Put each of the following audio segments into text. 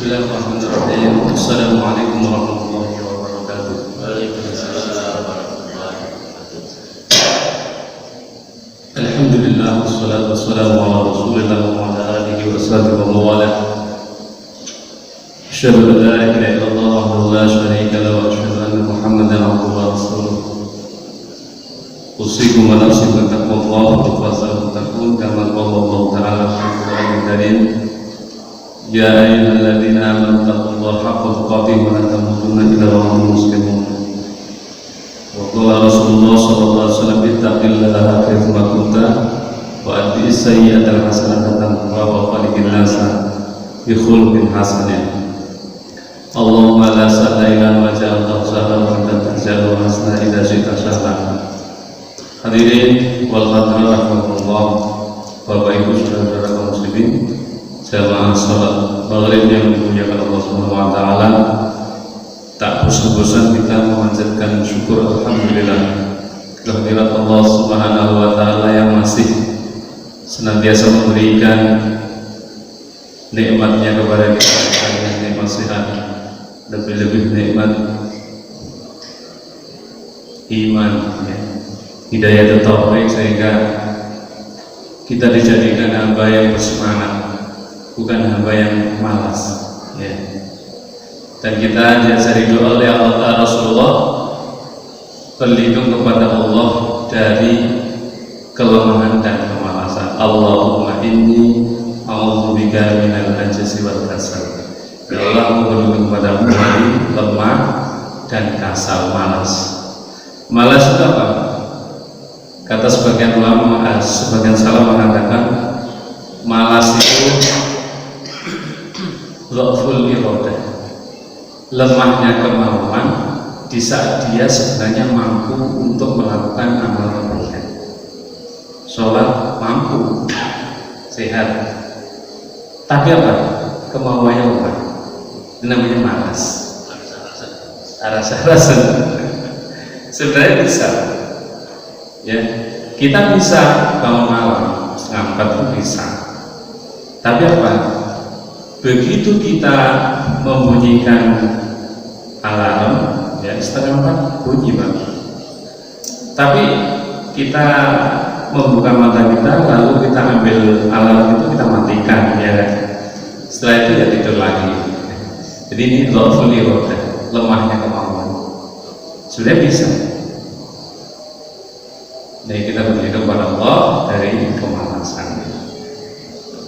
Bismillahirrahmanirrahim. Assalamualaikum warahmatullahi wabarakatuh. Waalaikumsalam warahmatullahi wabarakatuh. Alhamdulillah wassalatu wassalamu ala Rasulillah wa ala alihi wa sahbihi wa mawalah. Asyhadu an la ilaha illallah wahdahu la syarika lahu wa asyhadu anna Muhammadan abduhu wa rasuluh. Usikum wa nafsi bi taqwallah wa fazahu taqun kama qala Allah ta'ala fi Al-Qur'anil Karim. Ya ayyuhalladzina amanu taqullaha haqqa tuqatih wa la tamutunna illa wa antum muslimun. Wa qala Rasulullah sallallahu alaihi wasallam ittaqillaha haitsu ma kunta wa atbi'is sayyi'atal hasanata tamhuha wa khaliqin nasa bi khuluqin hasanin. Allahumma la sahla illa ma ja'altahu sahlan wa anta taj'alul hasana idza syi'ta sahlan. Hadirin wal hadirat rahmatullah, Bapak Ibu saudara-saudara kaum muslimin, jamaah salat maghrib yang dimuliakan Allah Subhanahu wa taala, tak bosan-bosan kita memanjatkan syukur alhamdulillah kehadirat Allah Subhanahu wa taala yang masih senantiasa memberikan nikmatnya kepada kita, nikmat sehat, lebih-lebih nikmat iman, ya, hidayah taufik, sehingga kita dijadikan hamba yang bersemangat, bukan hamba yang malas, ya. Dan kita diajari doa oleh Allah Ta'ala, Rasulullah berlindung kepada Allah dari kelemahan dan kemalasan. Allahumma inni a'udzubika minal ajzi wal kasal. Ya Allah, aku berlindung kepada-Mu dari lemah dan kasal, malas. Malas itu apa? Kata sebagian ulama, sebagian salah mengatakan malas itu dhaful iradah, lemahnya kemauan di saat dia sebenarnya mampu untuk melakukan amal kebaikan. Sholat mampu, sehat, tapi apa? Kemauannya apa? Ini namanya malas. Rasa-rasa sebenarnya bisa, ya, kita bisa bangun malam setengah 4 itu bisa, tapi apa? Begitu kita membunyikan alarm, ya, setengah 4 bunyi, Pak. Tapi kita membuka mata kita, lalu kita ambil alarm itu, kita matikan, ya. Setelah itu ya tidur lagi. Jadi ini dhaful iradah, lemahnya kemauan. Sudah bisa. Jadi kita berlindung kepada Allah dari kemalasan.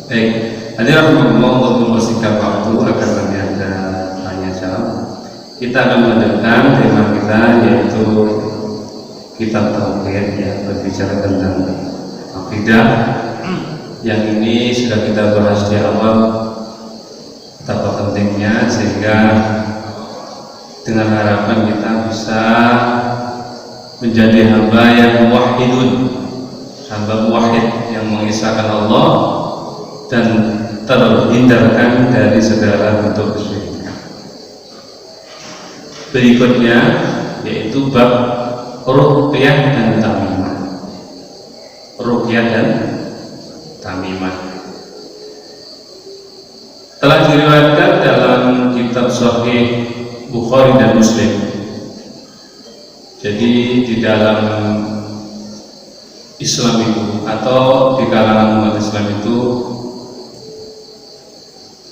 Baik, hadirin Allah, untuk mempersingkat waktu agar nanti ada tanya jawab, kita akan melanjutkan tema kita, yaitu kitab tauhid, ya, berbicara tentang akidah. Yang ini sudah kita bahas di awal betapa pentingnya, sehingga dengan harapan kita bisa menjadi hamba yang muwahhidun, hamba muwahhid yang mengisahkan Allah dan terhindarkan dari segala bentuk kesyirikan. Berikutnya yaitu bab ruqyah dan tamimah. Ruqyah dan tamimah telah diriwayatkan dalam kitab Sahih Bukhari dan Muslim. Jadi di dalam Islam itu, atau di kalangan umat Islam itu,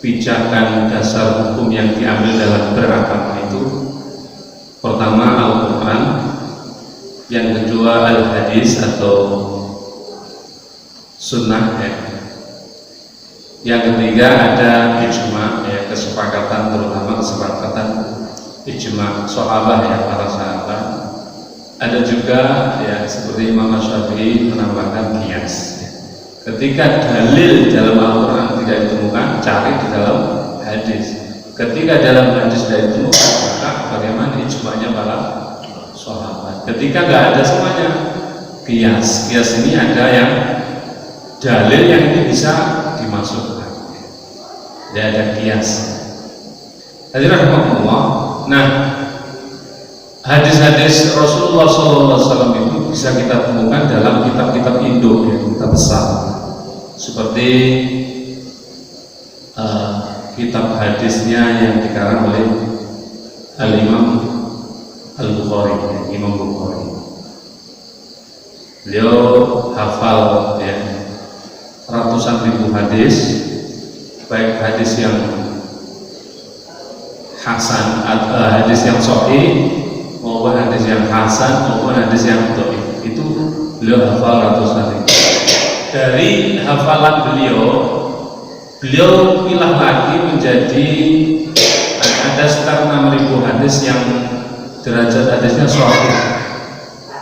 pijakan dasar hukum yang diambil dalam beragama itu, pertama Al-Quran, yang kedua Al-Hadis atau Sunnah, ya. Yang ketiga ada ijma, ya, kesepakatan, terutama kesepakatan ijma sahabat, ya, para sahabat. Ada juga, ya, seperti Imam Syafi'i menambahkan qiyas, ya. Ketika dalil dalam Al-Quran tidak ditemukan, cari di dalam hadis. Ketika dalam hadis tidak ditemukan, maka bagaimana ijma'nya para sahabat. Ketika nggak ada semuanya, qiyas. Qiyas ini ada yang dalil yang ini bisa dimasukkan, tidak ada qiyas. Hadirin rahimakumullah. Nah, hadis-hadis Rasulullah SAW itu bisa kita temukan dalam kitab-kitab Indo, ya, kitab besar, seperti kitab hadisnya yang dikarang oleh Al-Imam Al-Bukhari, Imam Bukhari. Beliau hafal ya ratusan ribu hadis, baik hadis yang hasan atau hadis yang sahih maupun hadis yang hasan maupun hadis yang dhaif. Itu beliau hafal ratusan ribu. Dari hafalan beliau pilah lagi menjadi ada sekitar 6.000 hadis yang derajat hadisnya sahih.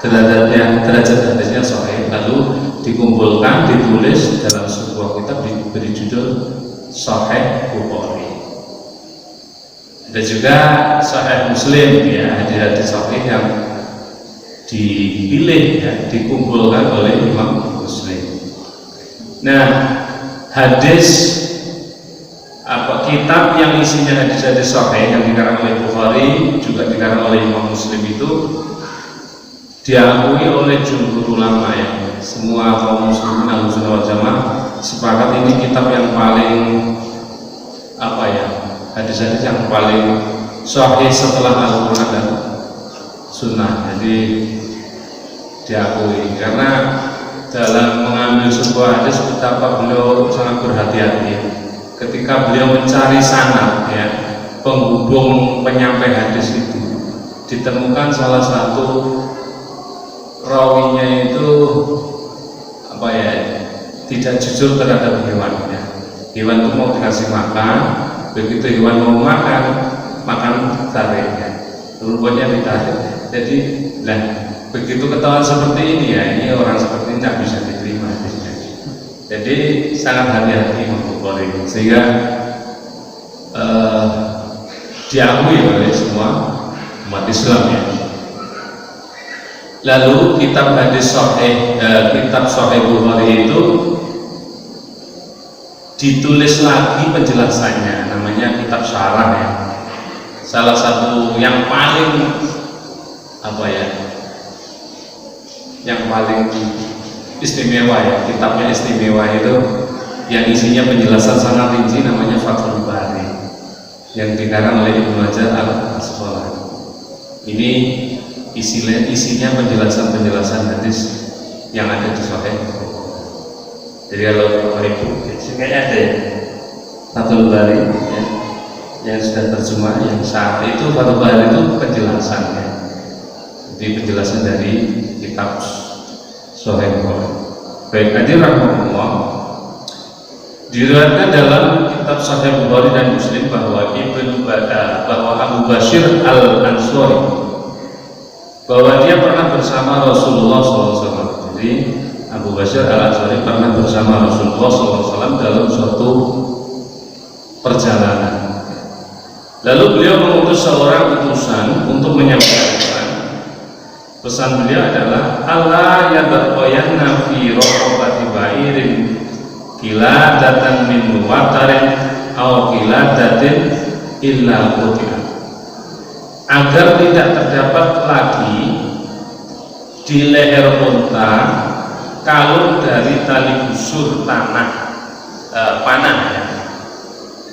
Derajat hadisnya sahih, lalu dikumpulkan, ditulis dalam sebuah kitab diberi judul Sahih Bukhari. Ada juga Sahih Muslim ya, hadis-hadis sahih yang dipilih ya, dikumpulkan oleh Imam Muslim. Nah, hadis kitab yang isinya hadis-hadis sahih yang dikarang oleh Bukhari juga dikarang oleh Imam Muslim itu diakui oleh jumhur ulama ya, semua kaum muslimin Ahlussunnah wal Jamaah sepakat ini kitab yang paling hadis-hadis yang paling sahih setelah Al-Quran dan Sunnah. Jadi diakui karena dalam mengambil sebuah hadis betapa beliau sangat berhati-hati ketika beliau mencari sanad ya, penghubung penyampai hadis itu ditemukan salah satu rawinya itu tidak jujur terhadap hewannya. Hewan itu mau dikasih makan, begitu hewan mau makan tariknya, rumputnya ditarik. Jadi begitu ketahuan seperti ini ya, ini orang seperti ini tidak bisa diterima hadisnya. Jadi sangat hati-hati Bukhari sehingga diakui oleh semua umat Islam ya. Lalu kitab hadis sahih, kitab Sahih Bukhari itu ditulis lagi penjelasannya, namanya kitab syarah ya. Salah satu yang paling yang paling istimewa ya, kitabnya istimewa itu yang isinya penjelasan sangat rinci, namanya Fathul Bari yang dikarang oleh Ibnu Hajar Al-Asqalani. Ini isinya penjelasan hadis yang ada di Sahih. Jadi kalau ibu kayaknya ada ya Fathul Bari ya, yang sudah terjemah, yang saat itu Fathul Bari itu penjelasannya. Jadi penjelasan dari kitab Sahih Bukhari. Baik, hadirin rahimahullah, diriwayatkan dalam kitab Sahih Bukhari dan Muslim bahwa bahwa Abu Bashir Al-Ansori bahwa dia pernah bersama Rasulullah SAW. Jadi Abu Bashir Al-Ansori pernah bersama Rasulullah SAW dalam suatu perjalanan. Lalu beliau mengutus seorang utusan untuk menyampaikan pesan beliau adalah Allah yadarqayanna fi raqabati ba'irin qiladatan min muwatarin aw qiladatin illa quti'at, agar tidak terdapat lagi di leher unta kalung dari tali busur panah ya.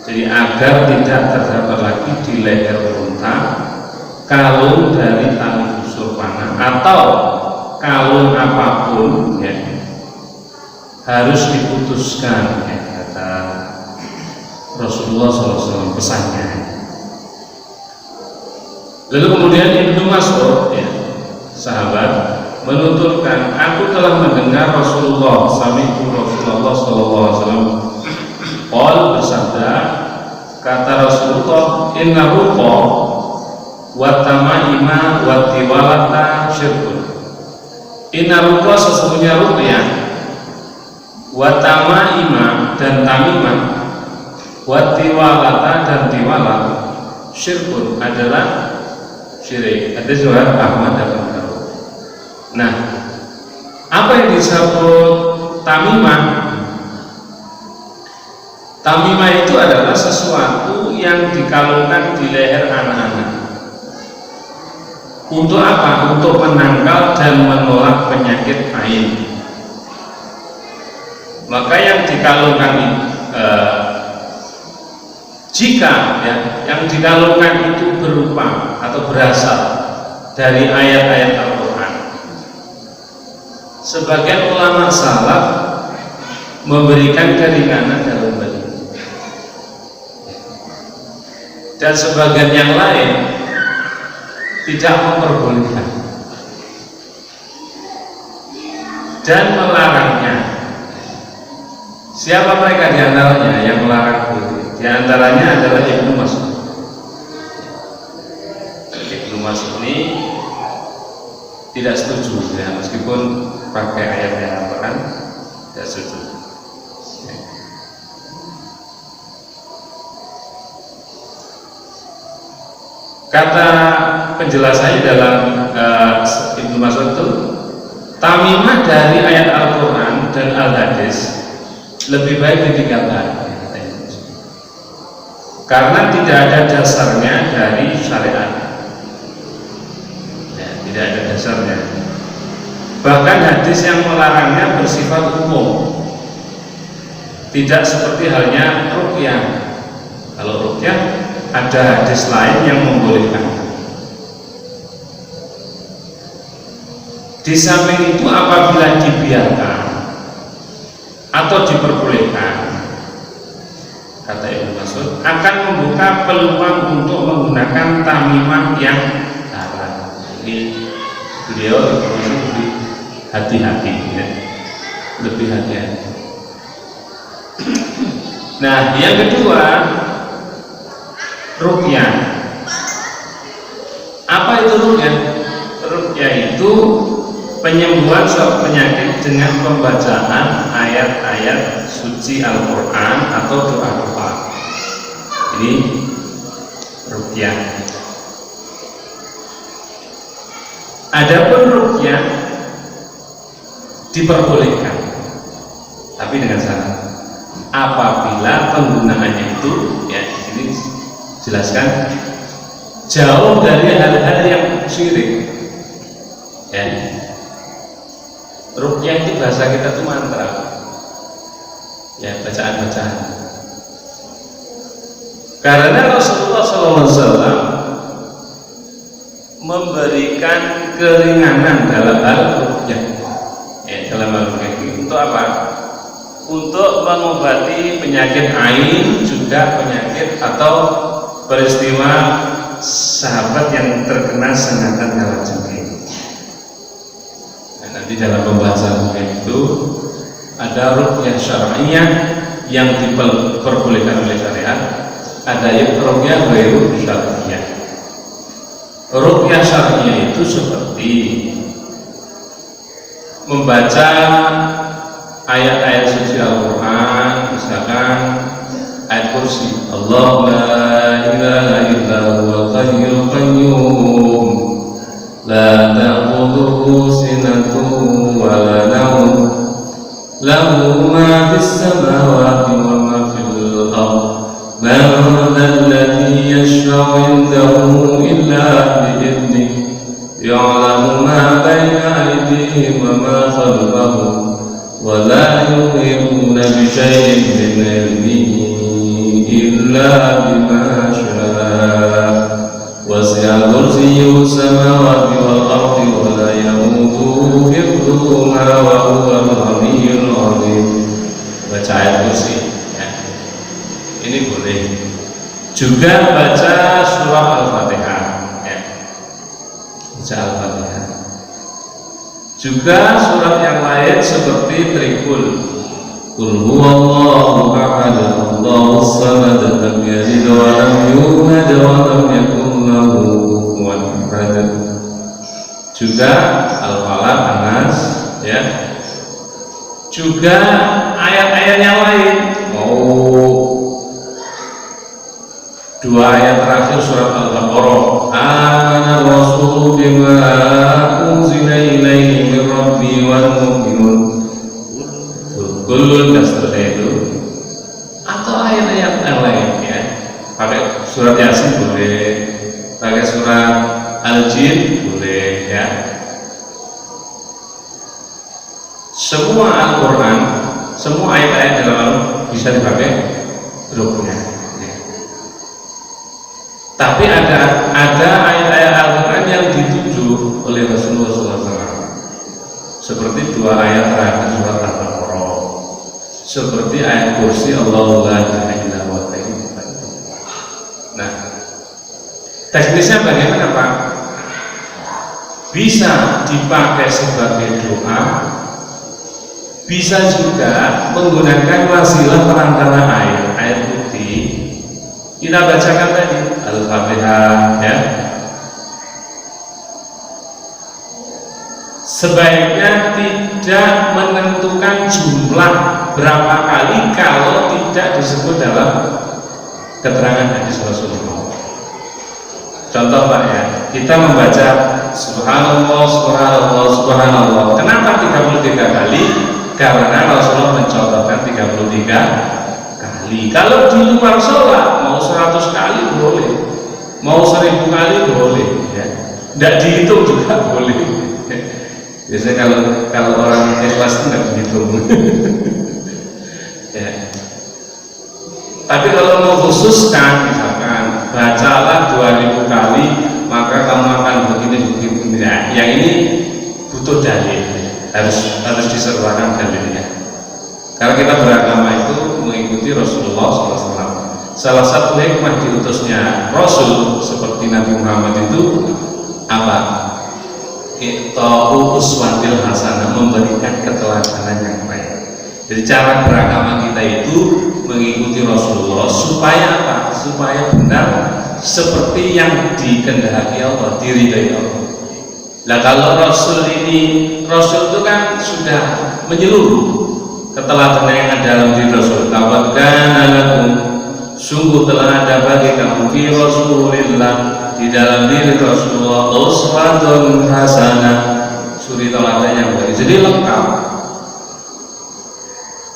Jadi agar tidak terdapat lagi di leher unta kalung dari tali busur panah atau kalung apapun ya, harus diputuskan ya, kata Rasulullah SAW pesannya. Lalu kemudian Ibnu Mas'ud ya, sahabat, menuturkan, aku telah mendengar Rasulullah SAW qol bersabda, kata Rasulullah, inna ruqa wa tamaima wa tiwalata syirkun. Inna ruqa, sesungguhnya ruqyah, wa tamaima dan tamimah, wa tiwalata dan tiwalat, syirkun adalah syirik. Ada riwayat Ahmad dan Abu Dawud. Nah, apa yang disebut tamimah? Tamimah itu adalah sesuatu yang dikalungkan di leher anak-anak. Untuk apa? Untuk menangkal dan menolak penyakit ain. Maka yang dikalungkan Jika ya, yang dikalungkan itu berupa atau berasal dari ayat-ayat Al-Quran, sebagian ulama salaf memberikan keringanan dalam hal ini, dan sebagian yang lain tidak memperbolehkan dan melarangnya. Siapa mereka di antaranya yang melarang boleh? Di antaranya adalah Ibnu Mas'ud. Ibnu Mas'ud ini tidak setuju ya, meskipun pakai ayat-ayat Al-Quran tidak setuju. Kata penjelasannya dalam Ibnu Mas'ud itu, tamimah dari ayat Al-Quran dan Al-Hadis lebih baik ditinggalkan, karena tidak ada dasarnya dari syariat ya, tidak ada dasarnya. Bahkan hadis yang melarangnya bersifat umum, tidak seperti halnya ruqyah. Kalau ruqyah ada hadis lain yang membolehkan. Di samping itu, apabila dibiarkan atau diperbolehkan, kata Ibnu Mas'ud, akan membuka peluang untuk menggunakan tamimah yang haram. Ini beliau lebih hati-hati ya, lebih hati-hati. Nah, yang kedua, ruqyah. Apa itu ruqyah? Ruqyah itu penyembuhan suatu penyakit dengan pembacaan ayat-ayat suci Al-Quran atau doa-doa. Ini ruqyah. Adapun ruqyah diperbolehkan, tapi dengan syarat apabila penggunaannya itu ya, di sini jelaskan, jauh dari hal-hal yang syirik ya. Ruqyah itu bahasa kita tuh mantra ya, bacaan-bacaan. Karena Rasulullah SAW memberikan keringanan dalam hal ruqyah ya, dalam hal ruqyah untuk apa? Untuk mengobati penyakit ain, juga penyakit atau peristiwa sahabat yang terkena sengatan kalajengking. Di dalam pembahasan itu ada ruqyah syar'iyyah yang diperbolehkan oleh syariat, ada yang ruqyah ghairu syar'iyyah. Ruqyah syar'iyyah itu seperti membaca ayat-ayat suci Al-Quran, misalkan ayat kursi, Allah la ilaha illa huwal hayyul qayyum la ta'khudhuhu sinatun wa la nawm lahu ma fis samawati wa ma fil ardh man dhalladhi yashfa'u 'indahu illa bi'idhnihi ya'lamu ma bayna aydihim wa ma khalfahum wa la yuhituna bi shay'in min 'ilmihi illa bima syaa wasi'a kursiyuhu samawati wal ardi wa la yamutuhu hifdhuhuma wa huwal 'aliyyul 'azim. Baca ayat kursi ya. Ini boleh. Juga baca surah Al-Fatihah ya. Baca Al-Fatihah. Juga surat yang lain seperti Trikul, Qul huwallahu ahad, Allahus samad, lam yalid wa lam yulad wa lam yakul lahu kufuwan ahad. Juga Al-Falaq, An-Nas ya. Juga ayat-ayat yang lain. Dua ayat terakhir surat Al-Baqarah, Amana Rasul bima unzila ilaihi min rabbi wal mu'minun, Kullun, dan seterusnya itu. Atau ayat-ayat yang lain ya, pakai surat Yasin boleh, pakai surat Al-Jin boleh ya. Semua Al-Quran, semua ayat-ayat dalam Al-Quran bisa dipakai ruqyah ya. Tapi ada ayat-ayat Al-Quran yang dituju oleh Rasulullah SAW, seperti dua ayat terakhir surat Al-Baqarah, seperti ayat kursi Allahu la ilaha illa huwa. Nah, teknisnya bagaimana Pak? Bisa dipakai sebagai doa, bisa juga menggunakan wasilah perantara air putih. Kita bacakan tadi Al-Fatihah ya. Sebaiknya tidak menentukan jumlah berapa kali kalau tidak disebut dalam keterangan hadis Rasulullah. Contoh Pak ya, kita membaca Subhanallah, Subhanallah, Subhanallah. Kenapa 33 kali? Karena Rasulullah mencontohkan 33 kali. Kalau di luar sholat mau 100 kali boleh, mau 1000 kali boleh ya. Tidak dihitung juga boleh. Biasanya kalau orang ikhlas itu nggak dihitung. Ya. Tapi kalau mau khususkan, misalkan bacalah 2000 kali maka kamu akan begini. Ya, yang ini butuh dalil, harus disertakan dalilnya. Karena kita beragama itu mengikuti Rasulullah SAW. Salah satu hikmah diutusnya Rasul seperti Nabi Muhammad itu apa? Iqta'u uswatil hasanah, memberikan keteladanan yang baik. Jadi cara beragama kita itu mengikuti Rasulullah supaya apa? Supaya benar seperti yang dikehendaki Allah, diridai Allah. Nah kalau Rasul itu kan sudah menyeluruh keteladanan yang ada dalam diri Rasul. Laqad kana lakum, sungguh telah ada bagi kamu fi Rasulillah, di dalam diri Rasulullah, uswatun hasanah, suri teladan yang baik. Jadi lengkap.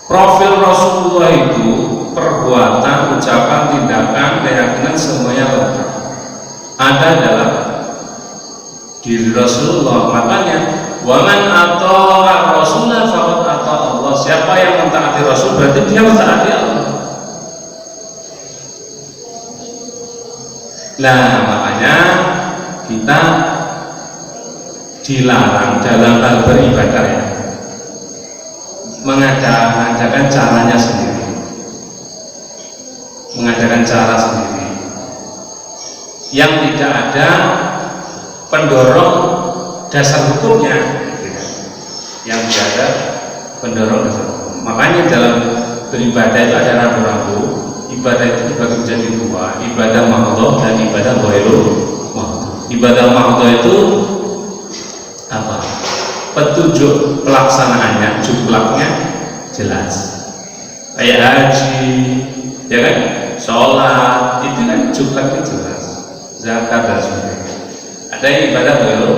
Profil Rasulullah itu perbuatan, ucapan, tindakan, keyakinan semuanya lengkap ada dalam diri Rasulullah. Makanya waman ata'a Rasulullah faqad ata'a Allah. Siapa yang mentaati Rasul berarti dia mentaati Allah. Nah makanya kita dilarang dalam hal beribadah ya, mengadakan caranya sendiri, mengadakan cara sendiri yang tidak ada pendorong dasar hukumnya, yang tidak ada pendorong dasar hukum. Makanya dalam beribadah itu ada rambu-rambu. Ibadah itu dibagi menjadi dua, ibadah mahdhah dan ibadah ghairul mahdhah. Ibadah mahdhah itu apa? Petunjuk pelaksanaannya, jumlahnya jelas. Kayak haji, ya kan? Sholat itu kan jumlahnya jelas. Zakat dan sebagainya. Ada yang ibadah ghairul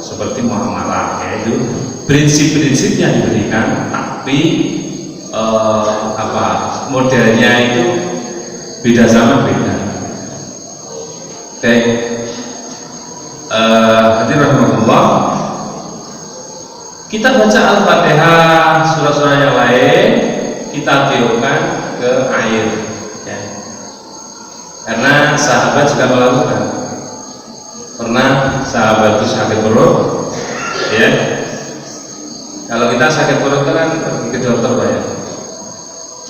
seperti muamalah, yaitu prinsip-prinsip yang diberikan, tapi modelnya itu beda sama beda. Oke, hadirin rahmatullah, kita baca Al-Fatihah, surah-surah yang lain kita tiupkan ke air ya. Karena sahabat juga melakukan. Pernah sahabat itu sakit perut ya. Kalau kita sakit perut kan pergi ke dokter Pak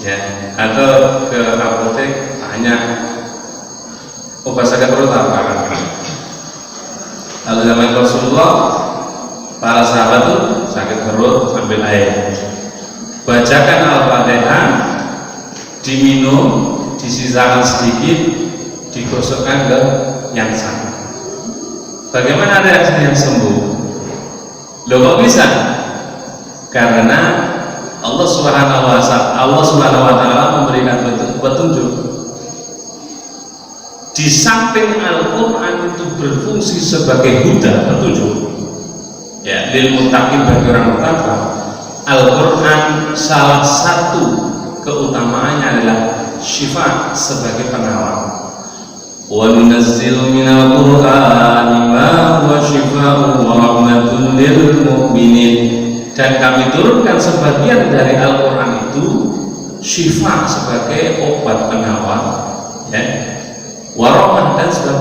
ya, atau ke apotek tanya obat sakit perut apa kan. Kalau zaman Rasulullah, para sahabat tuh sakit perut ambil air, bacakan Al-Fatihah, diminum, disisakan sedikit, digosokkan ke yang sakit. Bagaimana reaksi yang sembuh? Loh kok bisa? Karena Allah Subhanahu wa Ta'ala memberikan petunjuk. Di samping Al-Quran itu berfungsi sebagai huda, petunjuk ya, lil muttaqin, bagi orang bertakwa. Al-Quran salah satu keutamaannya adalah syifa, sebagai penawar. Wa nunazzilu minal Qur'ani ma huwa syifaa'un wa rahmatun lil mu'minin. Dan kami turunkan sebagian dari Al-Quran itu syifa, sebagai obat penawar ya, warahmah, dan sebagai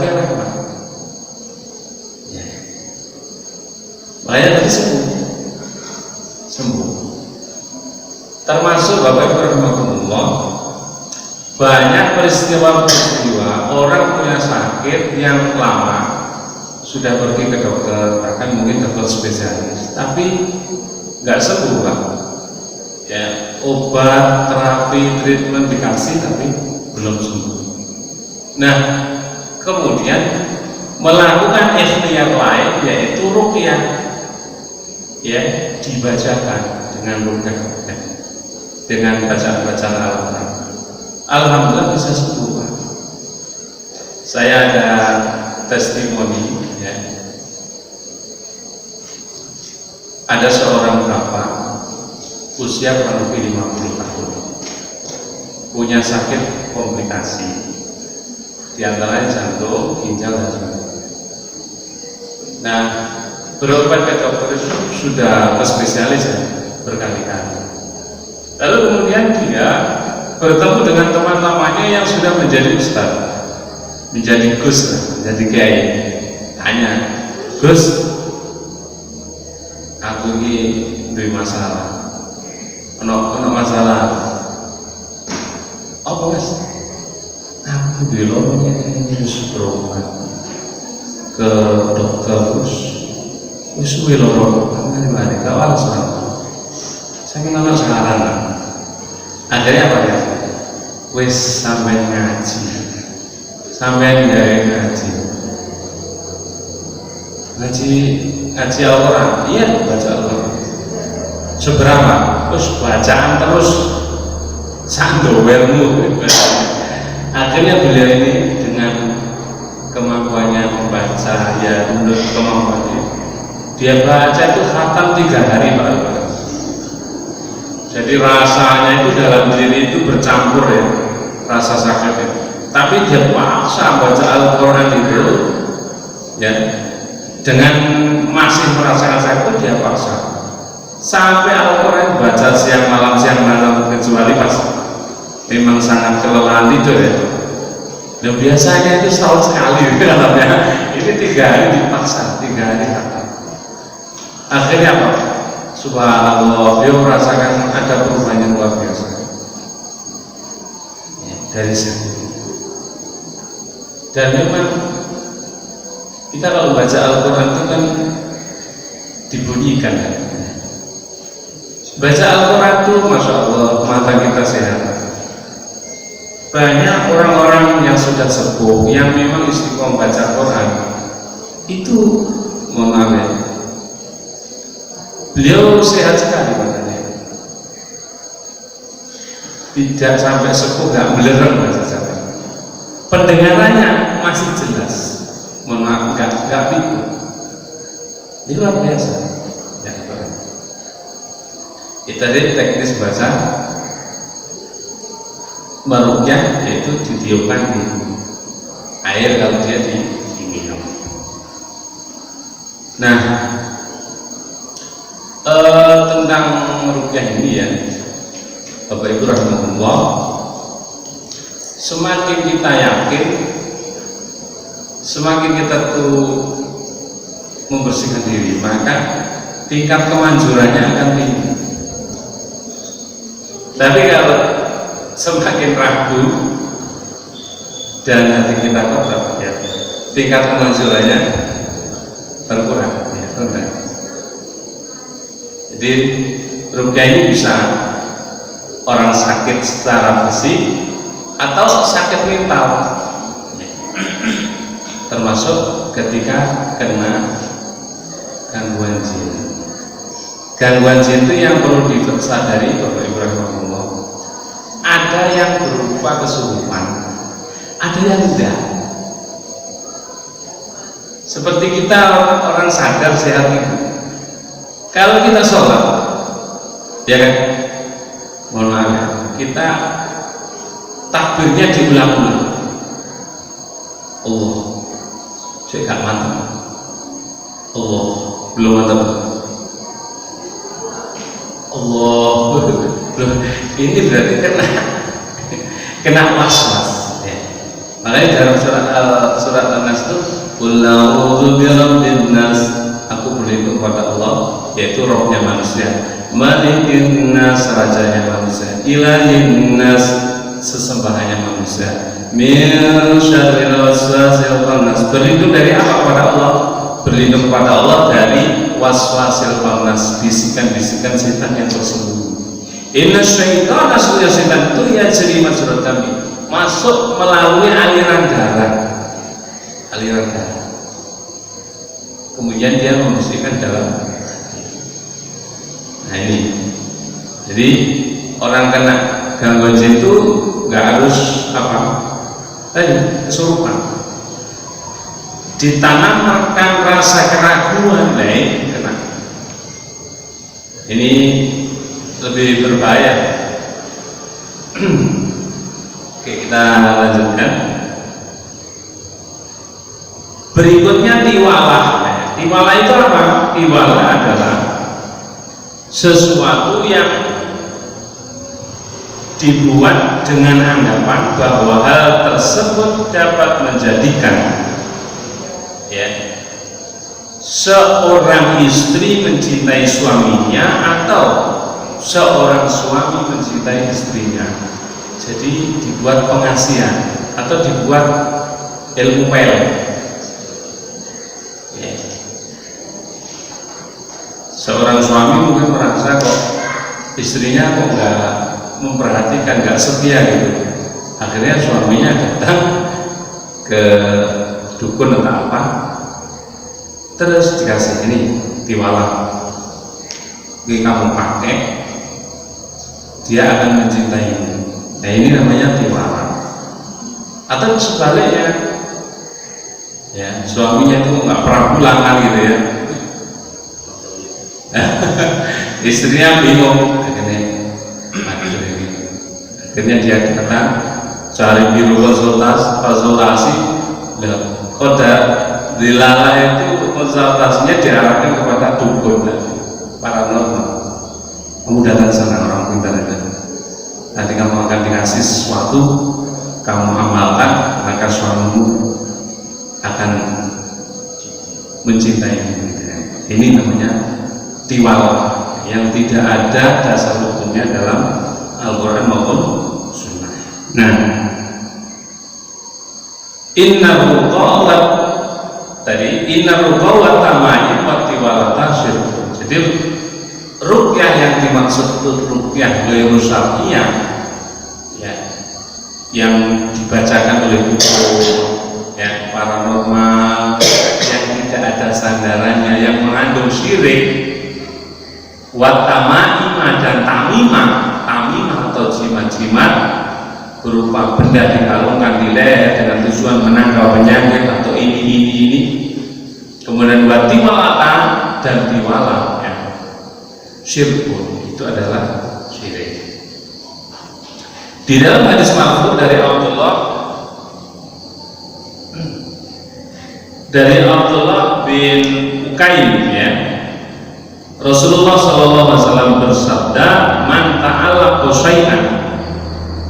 Makanya tadi sembuh. Termasuk Bapak Ibu rahimahumullah, banyak peristiwa-peristiwa orang punya sakit yang lama, sudah pergi ke dokter, bahkan mungkin dokter spesialis, tapi nggak sembuh Pak. Ya, obat, terapi, treatment dikasih tapi belum sembuh. Nah, kemudian melakukan ikhtiar lain yaitu ruqyah, ya, dibacakan dengan ruqyah, dengan bacaan-bacaan Al-Quran. Alhamdulillah bisa sembuh Pak. Saya ada testimoni, ya. Ada seorang bapak usia kurang lebih 50 tahun, punya sakit komplikasi, di antaranya jantung, ginjal dan sebagainya. Nah, berobat ke dokter itu sudah ke spesialis ya, berkali-kali. Lalu kemudian dia bertemu dengan teman lamanya yang sudah menjadi ustaz, menjadi gus, menjadi kiai. Tanya, Gus, aku ini duwe masalah. Ono masalah. Apa Mas? Aku duwe loro wis berobat ke dokter wis suwe loro, mari gak waras. Saya kenal sekarang. Akhirnya apa ya? Wis sampai ngaji, sampai ngaji Al-Quran. Iya, baca Al-Quran. Seberapa? Terus bacaan terus sandowermu. Akhirnya beliau ini dengan kemampuannya membaca, ya menurut kemampuannya, dia baca itu khatam 3 hari Pak. Jadi rasanya itu dalam diri itu bercampur ya, rasa sakitnya. Tapi dia paksa baca Al-Quran itu, ya, dengan masih merasakan sakit dia paksa. Sampai Al-Quran baca siang malam kecuali pas memang sangat kelelahan tidur ya. Dan biasanya itu setahun sekali dalamnya. Ini 3 hari dipaksa, 3 hari khatam. Akhirnya apa? Subhanallah, dia merasakan ada perubahan yang luar biasa ya, dari situ. Dan memang kita kalau baca Al-Quran itu kan dibunyikan kan? Baca Al-Quran itu Masya Allah mata kita sehat. Banyak orang-orang yang sudah sepuh yang memang istiqomah baca Quran itu, mohon maaf ya, beliau sehat sekali badannya, tidak sampai sepuh, nggak belerang baca Quran. Pendengarannya masih jelas, mohon maaf, nggak pikir. Ini luar biasa ya, kita lihat teknis baca meruqyah, yaitu ditiupkan di air kalau dia diminum. Nah, tentang ruqyah ini ya Bapak Ibu rahimahullah, semakin kita yakin, semakin kita tuh membersihkan diri, maka tingkat kemanjurannya akan tinggi. Tapi kalau semakin ragu dan hati kita kotor, ya, tingkat kemanjurannya berkurang, ya, rendah. Jadi ruqyah ini bisa orang sakit secara fisik atau sakit mental, termasuk ketika kena gangguan jin. Gangguan jin itu yang perlu disadari Bapak Ibu rahimahullah, ada yang berupa kesurupan, ada yang tidak. Seperti kita orang sadar sehat itu, kalau kita sholat, ya kan, mohon maaf, kita takbirnya diulang-ulang. Allah, saya gak mantap. Allah, belum mantap. Allah, belum. Ini berarti kena was-was. Ya. Makanya dalam surat An-Nas itu, Qul a'udzu birabbin nas, aku berlindung kepada Allah yaitu rohnya manusia. Malikin nas, rajanya manusia. Ilahin nas, sesembahannya manusia. Min syarril waswasil khannas, berlindung dari apa kepada Allah? Berlindung kepada Allah dari waswasil khannas, bisikan-bisikan setan yang tersembunyi. Inna syaitana, setan itu yajri majra dami, masuk melalui aliran darah. Kemudian dia membersihkan dalam. Nah ini, jadi orang kena gangguan jin itu nggak harus apa tadi kesurupan, ditanamkan rasa keraguan, baik kena. Ini lebih berbahaya. Oke, kita lanjutkan. Berikutnya tiwalah. Tiwalah itu apa? Tiwalah adalah sesuatu yang dibuat dengan anggapan bahwa hal tersebut dapat menjadikan seorang istri mencintai suaminya atau seorang suami mencintai istrinya. Jadi dibuat pengasihan atau dibuat ilmu pel. Seorang suami mungkin merasa kok istrinya kok nggak memperhatikan, nggak setia gitu. Akhirnya suaminya datang ke dukun atau apa, terus dikasih ini tiwalah, ini kamu pakai, dia akan mencintaimu. Nah ini namanya tiwalah. Atau sebaliknya, ya suaminya itu nggak pernah pulang gitu ya. Istrinya bingung, akhirnya dia datang cari biro konsultasi. Kode dilala itu konsultasinya diarahkan kepada dukun paranormal. Kamu datang ke sana, orang pintar itu. Nanti kamu akan dikasih sesuatu, kamu amalkan, maka suamimu akan mencintaimu. Ini namanya tiwalah yang tidak ada dasar hukumnya dalam Al-Quran maupun Sunnah. Nah, inna ruqawat tadi, inna ruqawat tama'in wa tiwalata syirkun. Jadi ruqyah yang dimaksud itu ruqyah ghairu syar'iyyah, ya, yang dibacakan oleh dukun, ya, paranormal, yang tidak ada sandarannya, yang mengandung syirik. Watama'imah dan tamimah atau jimat-jimat berupa benda dikalungkan di leher dengan tujuan menangkal penyakit atau ini. Kemudian watiwalata dan tiwalah, ya, syirkun, itu adalah syirik. Di dalam hadis marfu dari Abdullah bin Ukaim, ya, Rasulullah SAW bersabda, man ta'alaqa syai'an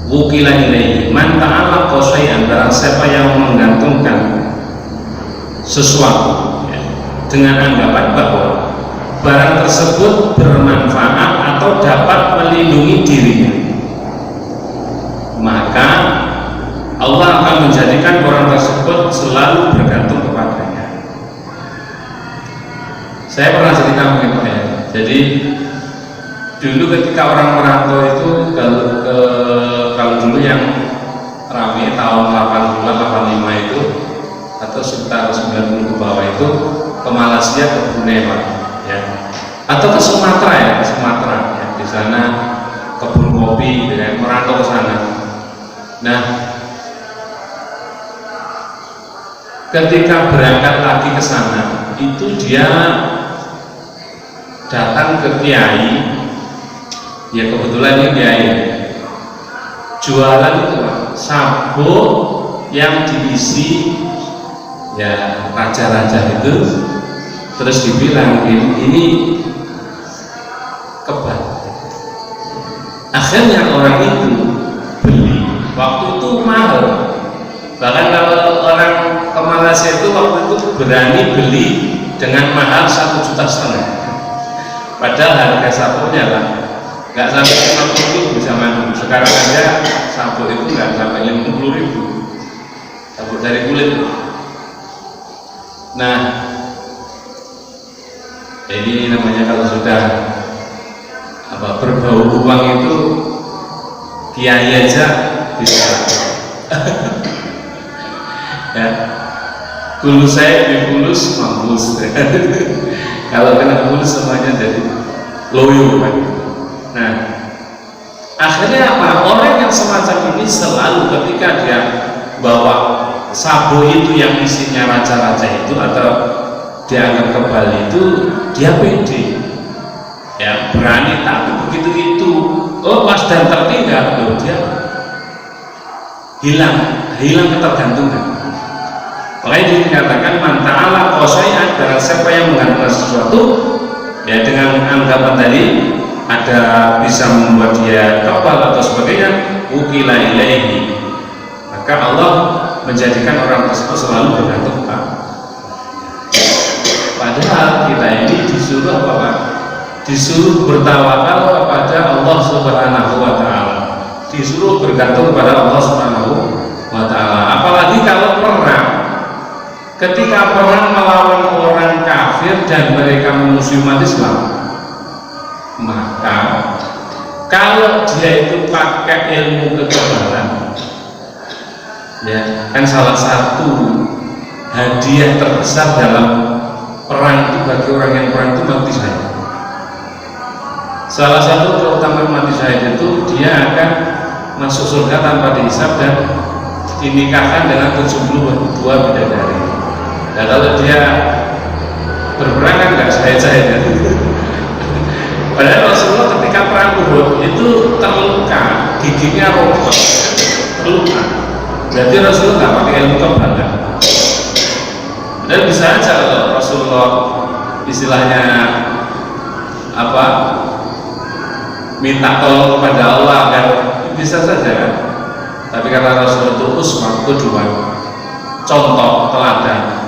wukila ilaihi. Man ta'alaqa syai'an, barang siapa yang menggantungkan sesuatu, ya, dengan anggapan bahwa barang tersebut bermanfaat atau dapat melindungi dirinya, maka Allah akan menjadikan orang tersebut selalu bergantung kepadanya. Saya pernah cerita begitu ya. Jadi dulu ketika orang merantau itu kalau dulu yang ramai tahun 80, 85 itu atau sekitar 90 ke bawah itu ke Malaysia, ke Brunei, ya, atau ke Sumatera, ya, ke Sumatera, ya, di sana kebun kopi, ya, merantau ke sana. Nah, ketika berangkat lagi ke sana itu dia datang ke kiai, ya kebetulan ini kiai jualan itu sabuk yang diisi, ya, raja-raja itu, terus dibilang ini kebal. Akhirnya orang itu beli, waktu itu mahal, bahkan kalau orang ke Malaysia itu waktu itu berani beli dengan mahal 1,5 juta. Padahal harga sabuknya lah nggak sampai 50.000 bisa mandi. Sekarang aja sabuk itu nggak sampai 50.000 sabuk dari kulit. Nah, ini namanya kalau sudah berbau uang itu kiai aja bisa. Ya, kulus saya dipulus mampus. Kalau kena fulus semuanya jadi loyo kan. Nah, akhirnya apa? Orang yang semacam ini selalu ketika dia bawa sabu itu yang isinya raja-raja itu atau dianggap kebal itu, dia pede, ya berani. Tapi begitu itu lepas dan tertinggal, dia hilang ketergantungan. Makanya dikatakan man ta'ala qasai'an, barang siapa yang menggantungkan sesuatu ya dengan anggapan tadi ada bisa membuat dia kebal atau sebagainya, ukila ilaihi, maka Allah menjadikan orang tersebut selalu bergantung Pak. Padahal kita ini disuruh apa Pak? Disuruh bertawakal kepada Allah Subhanahu wa Ta'ala, disuruh bergantung kepada Allah Subhanahu wa Ta'ala. Apalagi kalau perang, ketika perang melawan orang kafir dan mereka memusuhi umat Islam, maka kalau dia itu pakai ilmu kekebalan, ya kan salah satu hadiah terbesar dalam perang itu bagi orang yang perang itu mati syahid. Salah satu keutamaan mati syahid itu dia akan masuk surga tanpa dihisab dan dinikahkan dengan 72 bidadari. Nah kalau dia berperang kan nggak syahid-syahid ya. Padahal Rasulullah ketika perang Uhud itu terluka, giginya roboh, terluka. Berarti Rasulullah nggak pakai ilmu kebalan. Dan bisa aja kalau Rasulullah istilahnya minta tolong kepada Allah kan, bisa saja kan. Tapi karena Rasulullah itu uswah kedua, contoh teladan.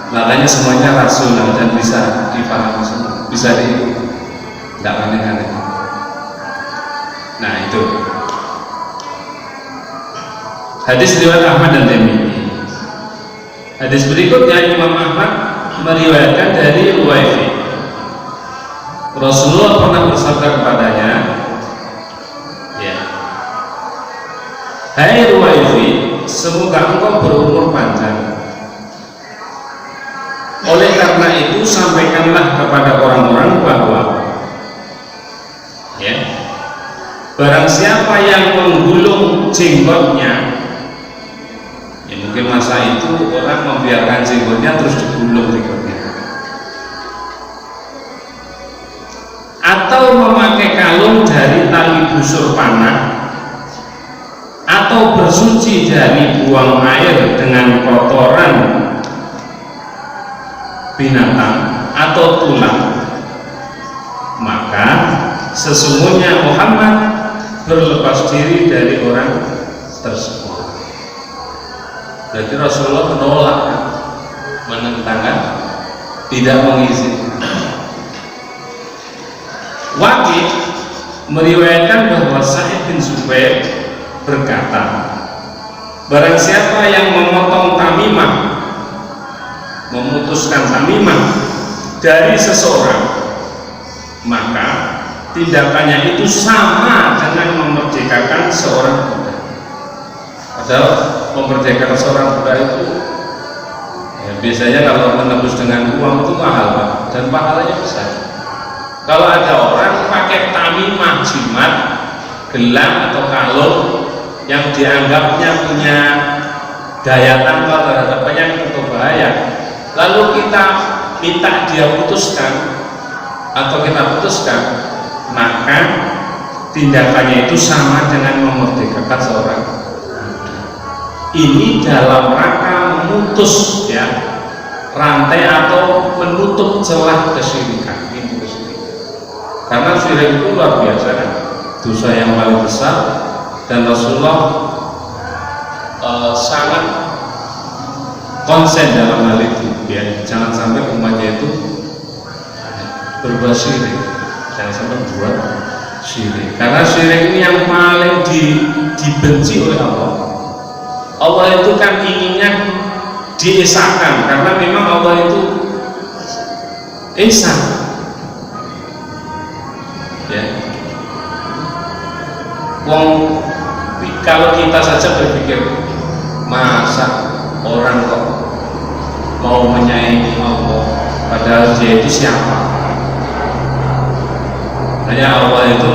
Makanya semuanya rasional dan bisa dipahami semua, bisa tidak aneh-aneh. Nah itu hadis riwayat Ahmad dan Tirmidzi. Hadis berikutnya Imam Ahmad meriwayatkan dari Ruwaifi. Rasulullah pernah bersabda kepadanya, ya, hai Ruwaifi, semoga engkau berumur panjang. Oleh karena itu sampaikanlah kepada orang-orang bahwa ya, barang siapa yang menggulung jenggotnya, ya mungkin masa itu orang membiarkan jenggotnya terus digulung jenggotnya, atau memakai kalung dari tali busur panah, atau bersuci dari buang air dengan kotoran binatang atau tulang, maka sesungguhnya Muhammad berlepas diri dari orang tersebut. Jadi Rasulullah menolak, menentangkan, tidak mengizinkan. Waqi meriwayatkan bahwa Sa'id bin Zubair berkata, barang siapa yang memotong tamimah, memutuskan tamimah dari seseorang, maka tindakannya itu sama dengan memerdekakan seorang budak. Padahal memerdekakan seorang budak itu ya, biasanya kalau menebus dengan uang itu mahal Pak, dan pahalanya besar. Kalau ada orang pakai tamimah, jimat, gelang atau kalung yang dianggapnya punya daya tangkal terhadap penyakit atau bahaya, lalu kita minta dia putuskan atau kita putuskan, maka tindakannya itu sama dengan memerdekakan seorang. Ini dalam rangka memutus ya rantai atau menutup celah kesyirikan, pintu kesyirikan. Karena syirik itu luar biasa kan, dosa yang paling besar, dan Rasulullah sangat konsen dalam hal itu ya, jangan sampai umatnya itu berbuat syirik. jangan sampai buat syirik, karena syirik ini yang paling dibenci oleh Allah. Allah itu kan inginnya diesakan, karena memang Allah itu esa, ya. Wong, kalau kita saja berpikir, masa orang kok mau menyayangi Allah padahal dia itu siapa? Hanya Allah itu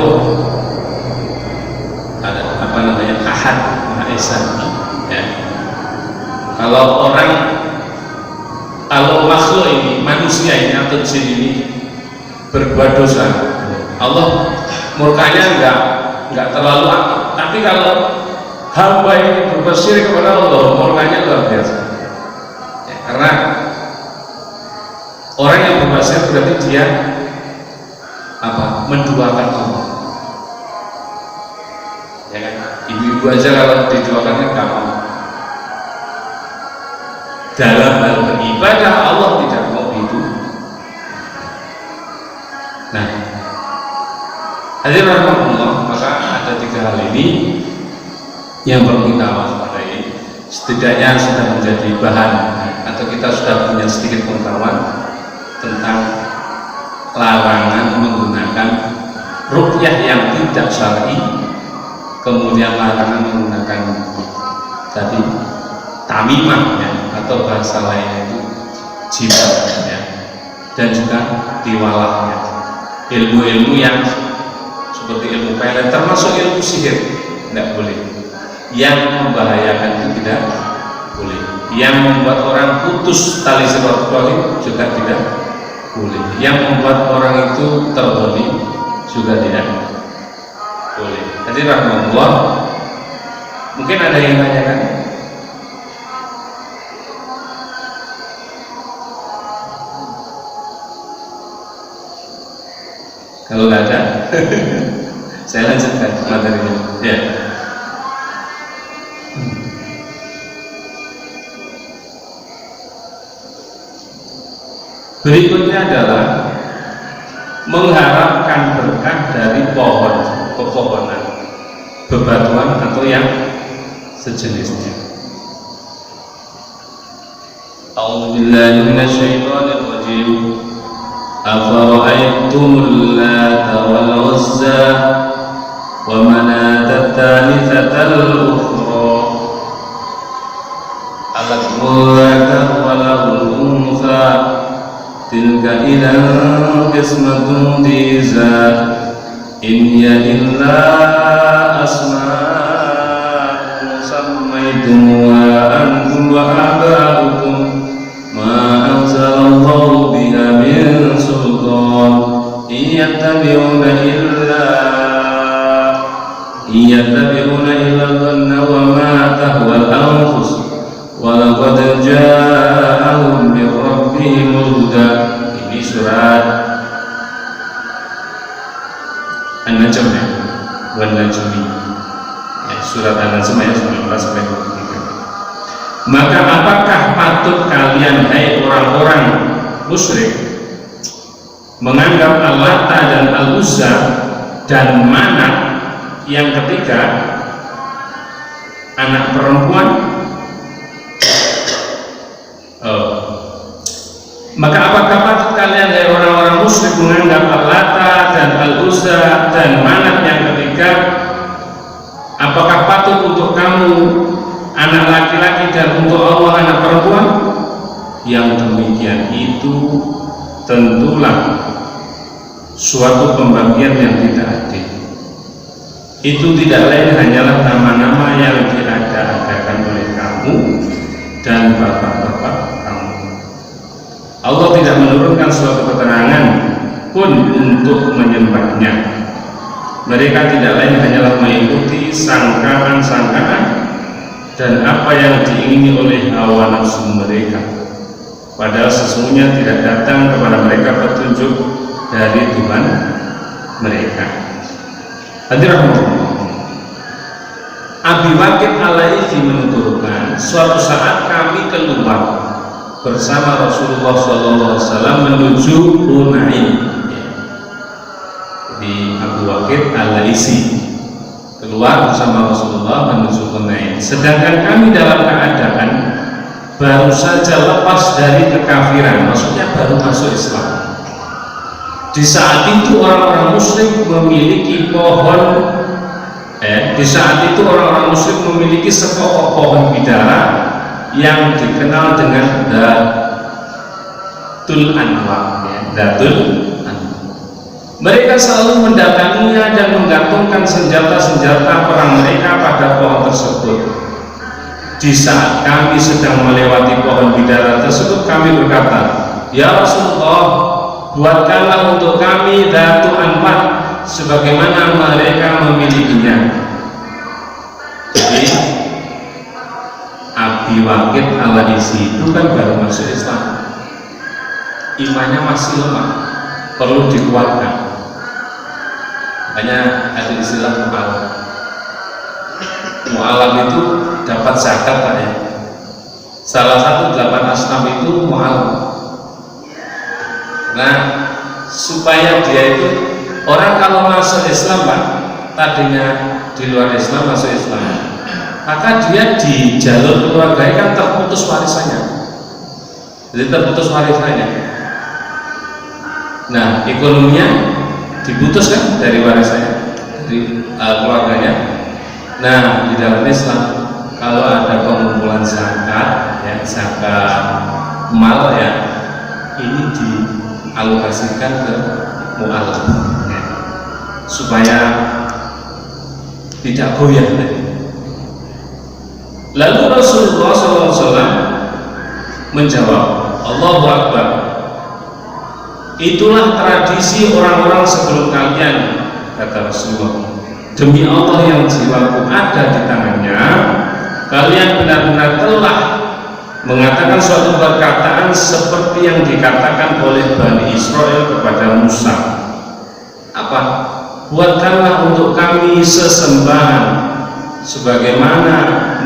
ada apa namanya, Ahad, Maha Esa, ya. Kalau makhluk ini, manusia ini atau jin ini berbuat dosa, Allah murkanya enggak terlalu aktif. Tapi kalau hamba ini berbuat syirik kepada Allah, murkanya luar biasa, ya, karena orang yang berbuat syirik berarti dia menduakan Allah, ya kan? Ibu-ibu aja kalau diduakannya gampang. Dalam hal beribadah Allah tidak mau itu. Nah, hadirin rahmatullah, maka ada 3 hal ini yang perlu kita waspadai. Setidaknya sudah menjadi bahan, atau kita sudah punya sedikit pengetahuan tentang larangan menggunakan ruqyah yang tidak syar'i, kemudian larangan menggunakan tadi tamimah, ya, atau bahasa lainnya itu jimat, ya, dan juga tiwalah, ya. Ilmu-ilmu yang seperti ilmu pelet, termasuk ilmu sihir, tidak boleh. Yang membahayakan itu tidak boleh. Yang membuat orang putus tali silaturahim juga tidak boleh. Yang membuat orang itu terzalim juga tidak boleh. Jadi rahmatullah, mungkin ada yang tanyakan? Kalau nggak ada, saya lanjutkan materinya. Ya. Berikutnya adalah mengharapkan berkah dari pepohonan, bebatuan atau yang sejenisnya. A'udzubillahi minasyaitonir rajim. Afara'aytumul Lata wal Uzza wa Manata Tsalitsatal Ukhra alakumul Dzakar wa lahul Untha tilka idzan qismatun diza in hiya illa asma'un sammaytumuha antum wa aba'ukum ma anzalallahu biha min sultan iyattabi'una illa dhanna wa ma tahwal anfus wa laqad ja'ahum min rabbihimul huda. Ini surat An-Najm, ya, Wan-Najmi, ya, surat An-Najm ayat 19-23. Maka apakah patut kalian, hai orang-orang musyrik, menganggap Al-Lata dan Al-Uzza dan Manat yang ketiga anak perempuan? Maka apakah patut kalian, hai orang-orang musyrik, menganggap Al-Lata dan Al-Uzza dan Manat yang ketiga, apakah patut untuk kamu anak laki-laki dan untuk Allah anak perempuan? Yang demikian itu tentulah suatu pembagian yang tidak adil. Itu tidak lain hanyalah nama-nama yang diada-adakan oleh kamu dan bapak-bapak kamu. Allah tidak menurunkan suatu keterangan pun untuk menyembahnya. Mereka tidak lain hanyalah mengikuti sangkaan-sangkaan dan apa yang diingini oleh hawa nafsu mereka, padahal sesungguhnya tidak datang kepada mereka petunjuk dari Tuhan mereka. Hadirin Abi Waqid Al-Laitsi menuturkan, suatu saat kami keluar bersama Rasulullah SAW menuju Hunain. Waqid al-Laisi keluar bersama Rasulullah menuju Hunain, sedangkan kami dalam keadaan baru saja lepas dari kekafiran, maksudnya baru masuk Islam. Di saat itu orang-orang musyrik memiliki di saat itu orang-orang musyrik memiliki sepokok pohon bidara yang dikenal dengan Datul Anwar, Datul Anwar. Mereka selalu mendatanginya dan menggantungkan senjata-senjata perang mereka pada pohon tersebut. Di saat kami sedang melewati pohon bidara tersebut, kami berkata, "Ya Rasulullah, buatkanlah untuk kami Datul Anwar sebagaimana mereka memilikinya." Jadi Abi Waqid al-Laisi itu kan baru masuk Islam, imannya masih lemah, perlu dikuatkan. Hanya ada istilah mu'alam itu dapat zakat Pak ya. Salah satu 8 asnaf itu mu'alam. Nah, supaya dia itu orang kalau masuk Islam Pak, tadinya di luar Islam masuk Islam, maka dia di jalur keluarganya kan terputus warisannya. Jadi terputus warisannya. Nah, ekonominya diputus kan dari warisannya, dari keluarganya. Nah, di dalam Islam kalau ada pengumpulan zakat, ya, zakat mal ya, ini dialokasikan ke mu'alaf ya, supaya tidak goyah tadi. Lalu Rasulullah SAW menjawab, "Allahu Akbar. Itulah tradisi orang-orang sebelum kalian," kata Rasulullah. "Demi Allah yang jiwaku ada di tangannya, kalian benar-benar telah mengatakan suatu perkataan seperti yang dikatakan oleh Bani Israel kepada Musa." Apa? "Buatkanlah untuk kami sesembahan sebagaimana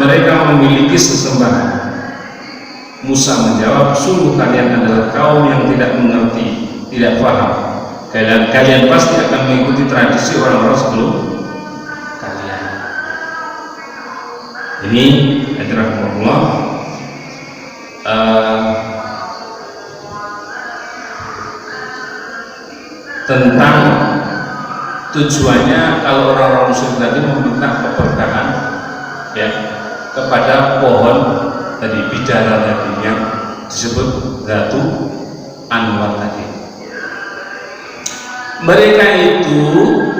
mereka memiliki sesembahan." Musa menjawab, "Sungguh kalian adalah kaum yang tidak mengerti, tidak paham. Kalian pasti akan mengikuti tradisi orang-orang sebelum kalian." Ini rahimahullah tentang tujuannya kalau orang-orang musyrik tadi meminta keberkahan ya kepada pohon tadi bidara tadi yang disebut Datul Anwar tadi. Mereka itu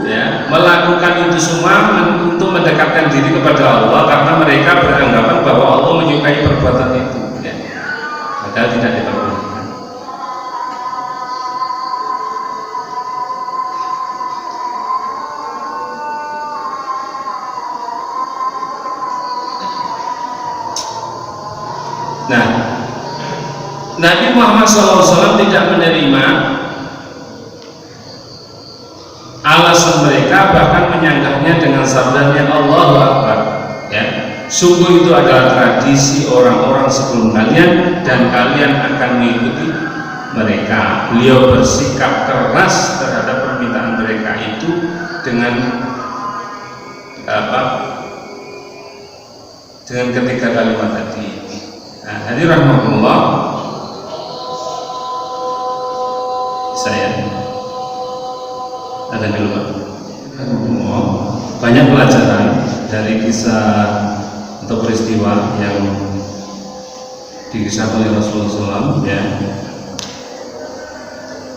ya melakukan itu semua untuk mendekatkan diri kepada Allah karena mereka beranggapan bahwa Allah menyukai perbuatan itu ya. Padahal tidak diperbolehkan. Nah, Nabi Muhammad SAW tidak menerima alasan mereka, bahkan menyanggahnya dengan sabdanya Allahu Akbar ya, "Sungguh itu adalah tradisi orang-orang sebelum kalian dan kalian akan mengikuti mereka." Beliau bersikap keras terhadap permintaan mereka itu dengan dengan ketiga kalimat tadi. Nah, hadirin rahmatullah, saya ada di luar. Banyak pelajaran dari kisah atau peristiwa yang dikisahkan oleh Rasulullah SAW ya.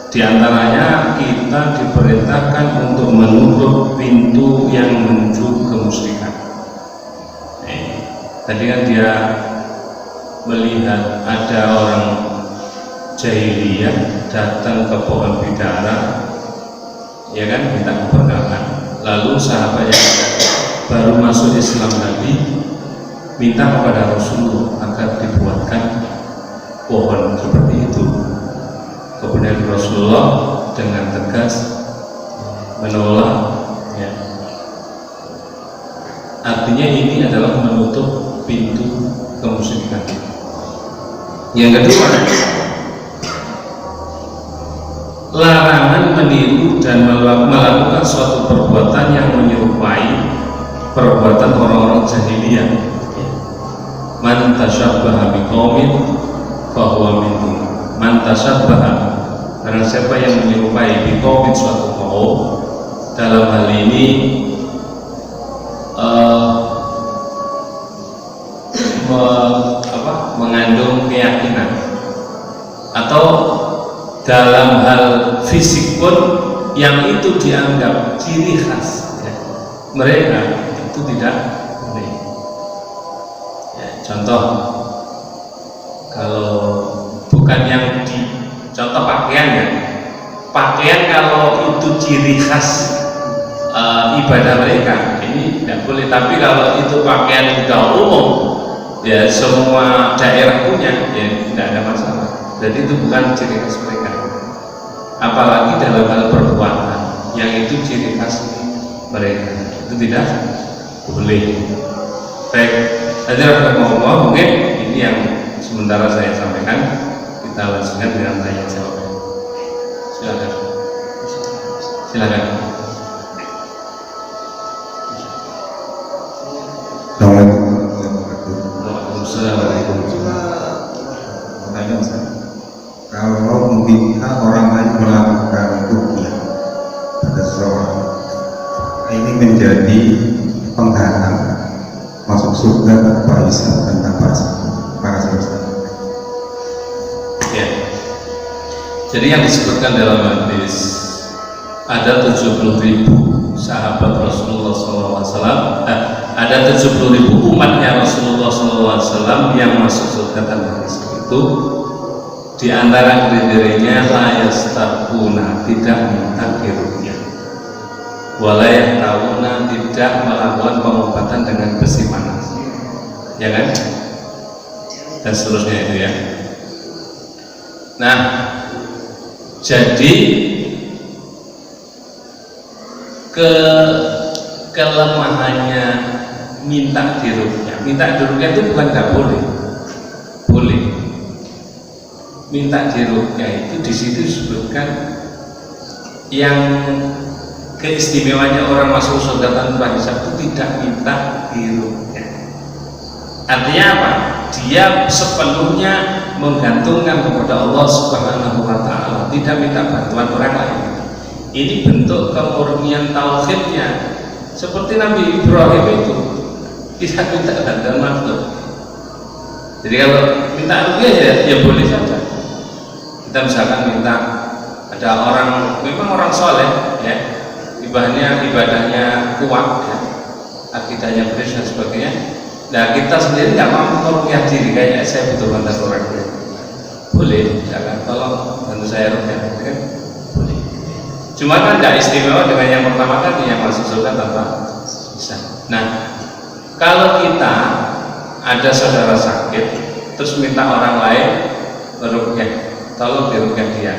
Di antaranya kita diperintahkan untuk menutup pintu yang menuju kemusyrikan. Tadi kan dia melihat ada orang jahiliyah datang ke pohon bidara ya kan, minta keberkahan. Lalu sahabat yang baru masuk Islam tadi minta kepada Rasulullah agar dibuatkan pohon seperti itu. Kemudian Rasulullah dengan tegas menolak ya. Artinya ini adalah menutup pintu kemusyrikan. Yang kedua, larangan meniru dan melakukan suatu perbuatan yang menyerupai perbuatan orang-orang jahiliyah. Man tasyabbaha biqaumin fahuwa minhum. Man tasyabbaha, barang siapa yang menyerupai biqaumin suatu kaum, dalam hal ini mengandung keyakinan, atau dalam hal fisik pun yang itu dianggap ciri khas ya, mereka itu tidak boleh ya. Contoh, kalau bukan yang di contoh pakaian ya, pakaian kalau itu ciri khas ibadah mereka ini tidak boleh. Tapi kalau itu pakaian sudah umum ya, semua daerah punya ya, tidak ada masalah. Jadi itu bukan ciri khas mereka. Apalagi dalam hal perbuatan yang itu ciri khas mereka, itu tidak boleh. Baik, saja mungkin ini yang sementara saya sampaikan. Kita lanjutkan dengan tanya jawab. Silakan. Silakan. Assalamualaikum. Kalau meminta orang lain melakukan ruqyah pada seseorang, ini menjadi penghalang masuk surga tanpa hisab dan tanpa azab. Ya. Jadi yang disebutkan dalam hadis, ada 70.000 sahabat Rasulullah SAW, ada 70.000 umatnya Rasulullah SAW yang masuk surga tanpa hisab. Itu di antara kriterianya la yastarquna, tidak minta diruqyah, wala yahtawuna, tidak melakukan pengobatan dengan besi panas, ya kan, dan seterusnya itu ya. Nah, jadi kelemahannya minta diruqyah itu bukan nggak boleh, boleh. Minta diruqyah itu di situ disebutkan yang keistimewaannya orang masuk surga tanpa hisab itu tidak minta diruqyah. Artinya apa? Dia sepenuhnya menggantungkan kepada Allah Subhanahu wa Ta'ala, tidak minta bantuan orang lain. Ini bentuk kemurnian tauhidnya, seperti Nabi Ibrahim itu tidak minta bantuan makhluk. Jadi kalau minta ruqyah ya boleh saja. Kita misalkan minta, ada orang memang orang soleh ya, ibadahnya kuat ya, akidahnya beres dan sebagainya. Nah, kita sendiri nggak mampu meruqyah diri, kayaknya saya butuh bantuan orang lain, boleh, jangan tolong bantu saya ruqyah, kan? Boleh. Cuma kan nggak istimewa dengan yang pertama tadi yang masuk surga tanpa bisa. Nah, kalau kita ada saudara sakit terus minta orang lain meruqyah, tolong diruqyah dia,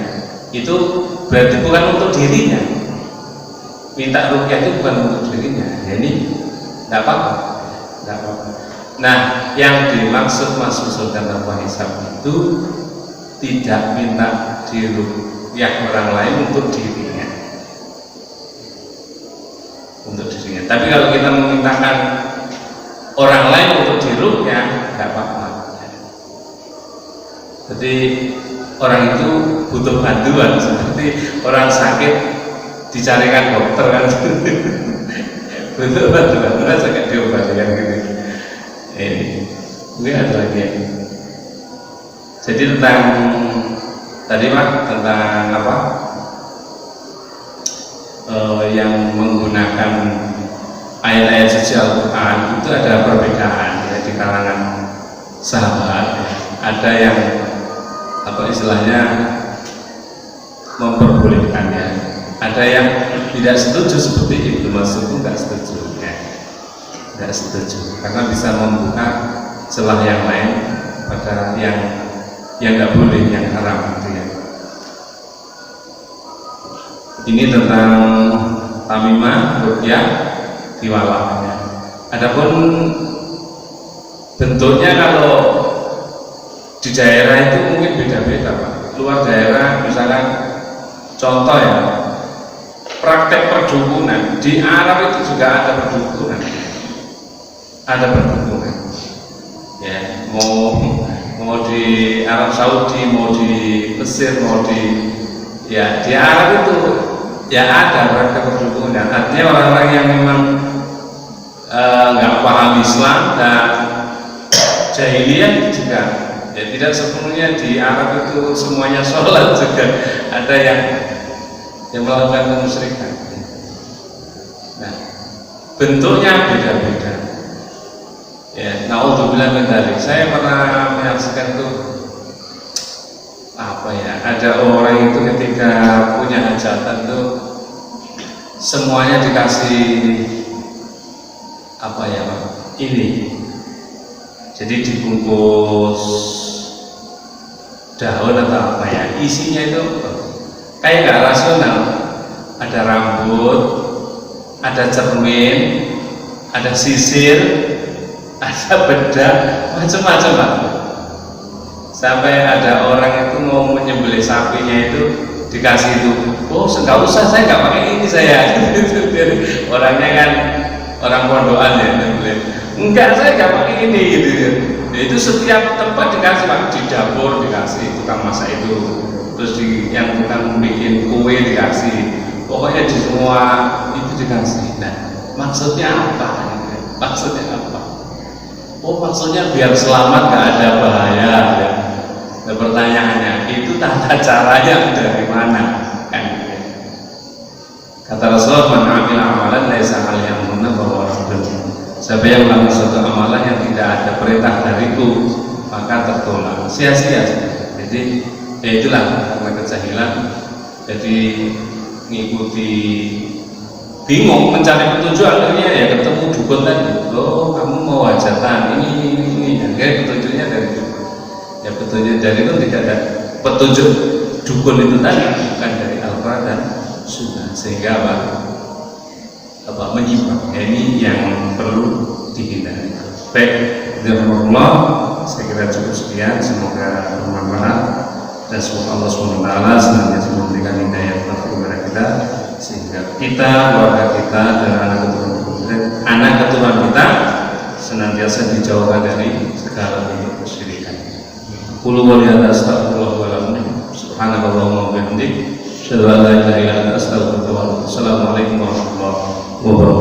itu berarti bukan untuk dirinya. Minta ruqyah itu bukan untuk dirinya ya, ini tidak apa-apa. Nah, yang dimaksud masuk surga tanpa hisab itu tidak minta diruqyah orang lain untuk dirinya, tapi kalau kita memintakan orang lain untuk diruqyah, tidak apa-apa. Jadi orang itu butuh bantuan, seperti orang sakit dicarikan dokter kan, butuh bantuan, merasa kayak diobati kan gitu. Mungkin ada lagi ya. Jadi tentang tadi Pak, tentang apa? Yang menggunakan ayat-ayat suci Al-Quran itu ada perbedaan ya di kalangan sahabat ya. Ada yang apa istilahnya memperbolehkan ya, ada yang tidak setuju seperti Ibnu Mas'ud itu nggak setuju ya, nggak setuju karena bisa membuka celah yang lain pada yang nggak boleh, yang haram gitu ya. Ini tentang tamimah, ruqyah, tiwalah ya. Adapun bentuknya kalau di daerah itu mungkin beda-beda Pak. Luar daerah misalkan Contoh ya, praktek perdukunan di Arab itu juga ada perdukunan, ya, mau di Arab Saudi, mau di Mesir, mau di Arab itu ya ada praktek perdukunan. Artinya orang-orang yang memang nggak paham Islam dan jahiliyah juga, ya tidak sepenuhnya di Arab itu semuanya sholat, juga ada yang melakukan kemusyrikan. Nah, bentuknya beda-beda. Ya, naudzubillah min dzalik. Saya pernah menyaksikan tuh ada orang itu ketika punya hajatan tuh semuanya dikasih ini. Jadi dibungkus daun atau isinya itu kayak nggak rasional. Ada rambut, ada cermin, ada sisir, ada bedak, macam-macam Pak. Sampai ada orang itu mau menyembelih sapinya itu dikasih itu, oh nggak usah, saya nggak pakai ini saya. Orangnya kan orang pondokan ya, enggak, saya nggak pakai ini gitu ya. Itu setiap tempat dikasih Pak, di dapur dikasih tukang masak itu, terus yang tukang bikin kue dikasih, pokoknya di semua itu dikasih. Nah, maksudnya apa? Oh, maksudnya biar selamat, nggak ada bahaya ya. Nah, pertanyaannya itu tata caranya dari mana kan? Kata Rasulullah, man amila amalan laisa alaihi amruna fahuwa raddun. Siapa yang melakukan suatu amalan yang tidak ada perintah dariku, maka tertolak, sia-sia. Jadi itulah karena kejahilan, jadi ngikuti, bingung mencari petunjuk, akhirnya ya ketemu dukun tadi. Oh, kamu mau hajatan ini ya, petunjuknya dari dukun. Ya petunjuk dari itu tidak ada petunjuk dukun itu tadi, bukan dari Al-Quran dan Sunnah, sehingga menyimpang. Ini yang perlu dihindari. Baik, jazakumullah. Saya kira cukup sekian. Semoga bermanfaat dan semoga Allah SWT senantiasa memberikan hidayah kepada kita, sehingga kita, keluarga kita, dan anak keturunan kita senantiasa dijauhkan dari segala bentuk kesyirikan. Qul wa la astaghfirullah wa lakum subhanakallahumma wa bihamdik asyhadu an la ilaha illa anta astaghfiruka wa atubu ilaik. Assalamualaikum warahmatullahi wabarakatuh.